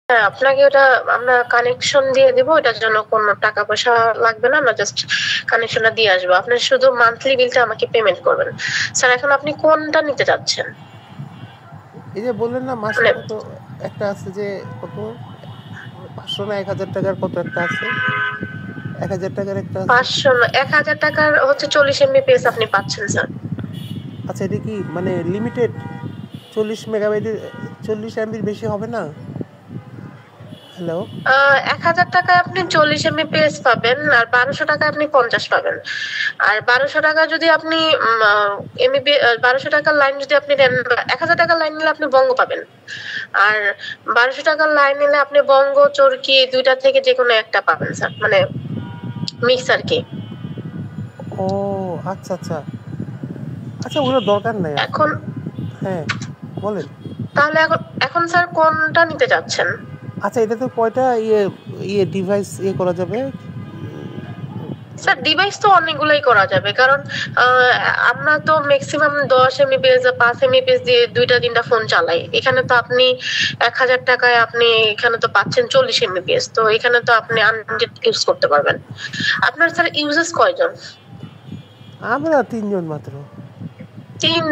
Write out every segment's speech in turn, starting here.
হ্যাঁ, আপনাকে ওটা আমরা কানেকশন দিয়ে দিব, এটার জন্য কোনো টাকা পয়সা লাগবে না, আমরা জাস্ট কানেকশনটা দিয়ে আসবো। আপনি শুধু মান্থলি বিলটা আমাকে পেমেন্ট করবেন। স্যার এখন আপনি কোনটা নিতে চাচ্ছেন? এই যে বললেন না মাসে মানে কত একটা আছে, যে কত 500 না 1000 টাকার কত একটা আছে, 1000 টাকার একটা আছে। 500 না 1000 টাকার হচ্ছে 40 এমবিপিএস আপনি পাচ্ছেন স্যার। আচ্ছা, এটা কি মানে লিমিটেড 40 মেগাবাইটের, 40 এমবির বেশি হবে না? হ্যালো? 1000 টাকায় আপনি 40 এমবিপিএস পাবেন, আর 1200 টাকায় আপনি 50 পাবেন। আর 1200 টাকা যদি আপনি এমবিপি 1200 টাকার লাইন যদি আপনি নেন, 1000 টাকার লাইন নিলে আপনি বঙ্গ পাবেন। আর 1200 টাকার লাইন নিলে আপনি বঙ্গ চরকি দুইটা থেকে যে কোনো একটা পাবেন স্যার, মানে মিক্স আর কি। ও আচ্ছা আচ্ছা আচ্ছা, ওগুলো দরকার নাই আসলে। এখন হ্যাঁ বলেন। তাহলে এখন স্যার কোনটা নিতে চাচ্ছেন? আচ্ছা, এটাতে কয়টা ডিভাইস করা যাবে? স্যার ডিভাইস তো অনেকগুলোই করা যাবে, কারণ আমরা তো ম্যাক্সিমাম 10 এমবিপিএস বা 5 এমবিপিএস দিয়ে দুইটা তিনটা ফোন চালাই। এখানে তো আপনি 1000 টাকায় আপনি এখানে তো পাচ্ছেন 40 এমবিপিএস, তো এখানে তো আপনি আনলিমিটেড ইউজ করতে পারবেন। আপনার স্যার ইউজেস কয়জন? আমরা 3 জন মাত্র। 3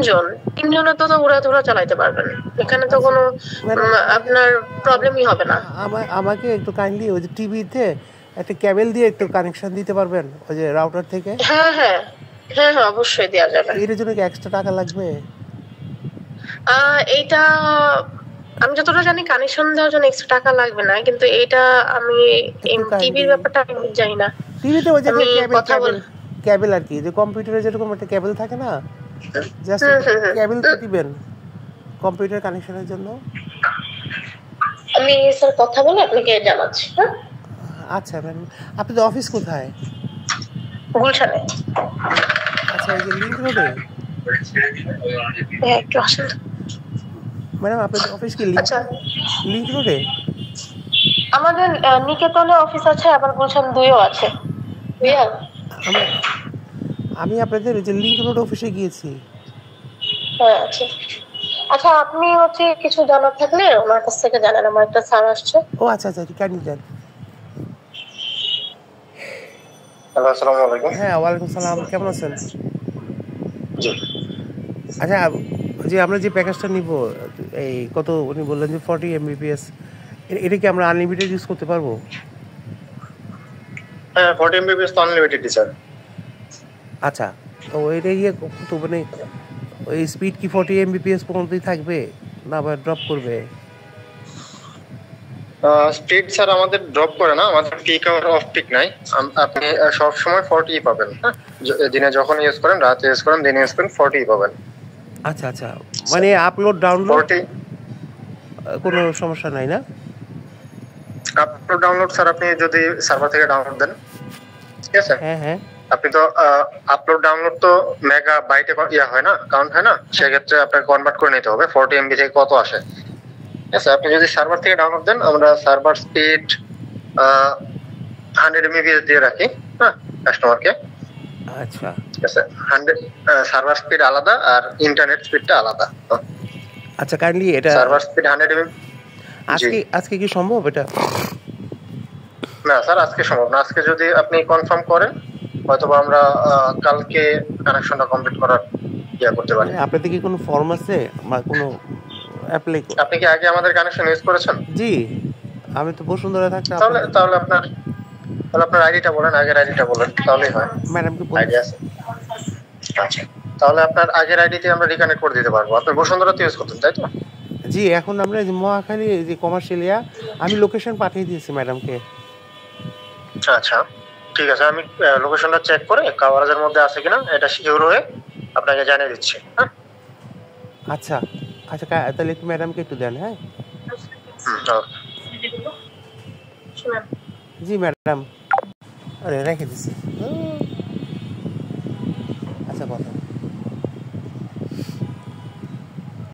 জন তো উড়াধুরা চালাইতে পারবেন, এখানে তো কোনো ম্যাডাম, আপনার প্রবলেমই হবে না। আমাকে একটু কাইন্ডলি ওই যে টিভিতে একটা কেবল দিয়ে একটু কানেকশন দিতে পারবেন, ওই যে রাউটার থেকে? হ্যাঁ হ্যাঁ, হ্যাঁ হ্যাঁ, অবশ্যই দেওয়া যাবে। এর জন্য কি এক্সট্রা টাকা লাগবে? এইটা আমি যতটা জানি কানেকশন দেওয়ার জন্য এক্সট্রা টাকা লাগবে না, কিন্তু এটা আমি একটু টিভির কাইন্ডলি। ব্যাপারটা আমি জানি না। টিভিতে ওই যে আমি কেবল কথা বল কেবল কেবল আর কি, যে কম্পিউটারে যেরকম একটা কেবল থাকে না, জাস্ট কেবল তো দিবেন কম্পিউটার কানেকশনের জন্য। আমি স্যার কথা বলে আপনাকে জানাচ্ছি। হ্যাঁ আচ্ছা ম্যাডাম, আপনাদের অফিস কোথায়? গুলশানে। আচ্ছা, এই যে লিংক রোডে? হ্যাঁ, একটু আসেন। ম্যাডাম, আপনাদের অফিস কি আচ্ছা, লিংক রোডে? আমাদের নিকেতনে অফিস আছে, আবার গুলশান 2-ও আছে। বুঝা? আমি আমি আপনাদের ওই যে লিংক রোড অফিসে গিয়েছি। হ্যাঁ আচ্ছা আচ্ছা, আপনি হচ্ছে কিছু জানার থাকলে ওনার কাছ থেকে জানান, আমার একটা স্যার আসছে। ও আচ্ছা আচ্ছা, কাইন্ডলি যান। হ্যালো, আসসালামু আলাইকুম। হ্যাঁ, ওয়ালাইকুম সালাম, কেমন আছেন? জি আচ্ছা, যে আমরা যে প্যাকেজটা নিব, এই কত উনি বললেন যে 40 এমবিপিএস, এটা কি আমরা আনলিমিটেড ইউজ করতে পারবো? হ্যাঁ, 40 এমবিপিএস তো আনলিমিটেড স্যার। আচ্ছা, তো এটা কত মানে ওই স্পিড কি 40 এমবিপিএস পর্যন্তই থাকবে, না আবার ড্রপ করবে? স্পিড স্যার আমাদের ড্রপ করে না, আমাদের পিক আর অফ পিক নাই। আপনি সব সময় 40 পাবেন। হ্যাঁ, দিনে যখন ইউজ করেন, রাতে ইউজ করেন, দিনে ইউজ করেন, 40 পাবেন। আচ্ছা আচ্ছা, মানে আপলোড ডাউনলোড 40 কোনো সমস্যা নাই না? আপলোড ডাউনলোড স্যার আপনি যদি সার্ভার থেকে ডাউনলোড দেন, ঠিক আছে, হ্যাঁ হ্যাঁ। আপনি তো আপলোড ডাউনলোড তো মেগা বাইটে হয় না, কাউন্ট হয় না, সেক্ষেত্রে আপনাকে কনভার্ট করে নিতে হবে 40 এমবি থেকে কত আসে। ঠিক আছে, আপনি যদি সার্ভার থেকে ডাউনলোড দেন, আমরা সার্ভার স্পিড 100 এমবিপিএস দিয়ে রাখি, হ্যাঁ, কাস্টমারকে। আচ্ছা ঠিক আছে, 100 সার্ভার স্পিড আলাদা আর ইন্টারনেট স্পিডটা আলাদা। আচ্ছা, কাইন্ডলি এটা সার্ভার স্পিড 100 এমবি। আজকে কি সম্ভব এটা? না স্যার, আজকে সম্ভব না। আজকে যদি আপনি কনফার্ম করেন, হয়তোবা আমরা কালকে কানেকশনটা কমপ্লিট করার করতে পারি। আপনাদের কি কোনো ফর্ম আছে বা কোনো অ্যাপ্লাই? আপনি কি আগে আমাদের কানেকশন ইউজ করেছেন? জি, আমি তো বসুন্ধরা থাকতে। তাহলে আপনার আইডিটা বলেন, আগের আইডিটা বলেন, তাহলেই হয়। ম্যাডামকে আইডিয়া আছে? আচ্ছা, তাহলে আপনার আগের আইডিতে আমরা রিকানেক্ট করে দিতে পারবো। আপনি বসুন্ধরাতে ইউজ করতেন, তাই তো? জি, এখন আমরা যে মহাখালী যে কমার্শিয়াল আমি লোকেশন পাঠিয়ে দিয়েছি ম্যাডামকে। আচ্ছা ঠিক আছে, আমি লোকেশনটা চেক করে কভারেজের মধ্যে আছে কিনা এটা শিওর হয়ে আপনাকে জানিয়ে দিচ্ছি। হ্যাঁ আচ্ছা আচ্ছা, তাহলে একটু ম্যাডামকে একটু দেন। হ্যাঁ জি ম্যাডাম, আরে রেখে দিচ্ছি। আচ্ছা, কথা